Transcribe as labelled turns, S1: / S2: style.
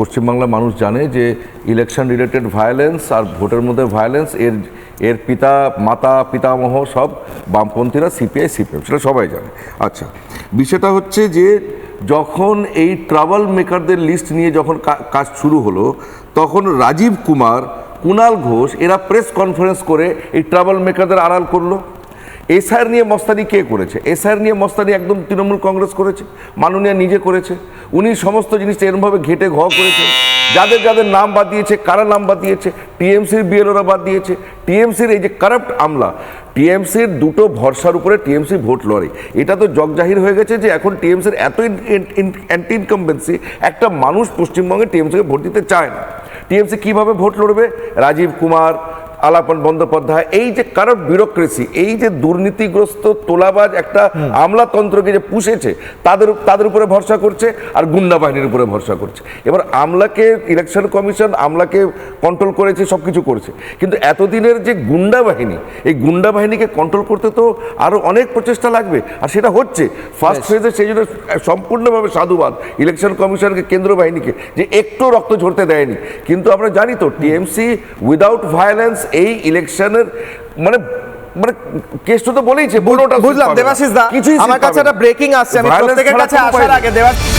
S1: পশ্চিমবাংলার মানুষ জানে যে ইলেকশন রিলেটেড ভায়োলেন্স আর ভোটের মধ্যে ভায়োলেন্স এর মাতা পিতামহ সব বামপন্থীরা, সিপিআই সিপিএম, সেটা সবাই জানে। আচ্ছা, বিষয়টা হচ্ছে যে যখন এই ট্রাবল মেকারদের লিস্ট নিয়ে যখন কাজ শুরু হলো, তখন রাজীব কুমার, কুণাল ঘোষ এরা প্রেস কনফারেন্স করে এই ট্রাবল মেকারদের আড়াল করলো। এসআইআর নিয়ে মস্তানি কে করেছে? এসআইআর নিয়ে মস্তানি একদম তৃণমূল কংগ্রেস করেছে, মাননীয় নিজে করেছে। উনি সমস্ত জিনিসটা এরমভাবে ঘেটে করেছেন। যাদের যাদের নাম বাদ দিয়েছে, কারা নাম বাদ দিয়েছে? টিএমসির বিএলওরা বাদ দিয়েছে। টিএমসির এই যে কারাপ্ট আমলা, টিএমসির দুটো ভরসার উপরে টিএমসি ভোট লড়ে। এটা তো জগজাহির হয়ে গেছে যে এখন টিএমসির এত অ্যান্টি ইনকামবেন্সি, একটা মানুষ পশ্চিমবঙ্গে টিএমসিকে ভোট দিতে চায় না। টিএমসি কিভাবে ভোট লড়বে? রাজীব কুমার, আলাপন বন্দ্যোপাধ্যায়, এই যে কারাপ্ট ব্যুরোক্রেসি, এই যে দুর্নীতিগ্রস্ত তোলাবাজ একটা আমলাতন্ত্রকে যে পুষেছে, তাদের উপরে ভরসা করছে আর গুন্ডা বাহিনীর উপরে ভরসা করছে। এবার আমলাকে ইলেকশন কমিশন আমলাকে কন্ট্রোল করেছে, সব কিছু করেছে, কিন্তু এতদিনের যে গুন্ডা বাহিনী, এই গুন্ডা বাহিনীকে কন্ট্রোল করতে তো আরও অনেক প্রচেষ্টা লাগবে, আর সেটা হচ্ছে ফার্স্ট ফেজে। সেই জন্য সম্পূর্ণভাবে সাধুবাদ ইলেকশন কমিশনকে, কেন্দ্র বাহিনীকে, যে একটু রক্ত ঝরতে দেয়নি। কিন্তু আমরা জানি তো টিএমসি উইদাউট ভায়োলেন্স এই ইলেকশনের মানে কেসটা তো বলেইছে,
S2: বুঝলাম। দেবাশিস দা, আমার কাছে একটা ব্রেকিং আসছে, আমি প্রত্যেকের কাছে আসার আগে দেবাশিস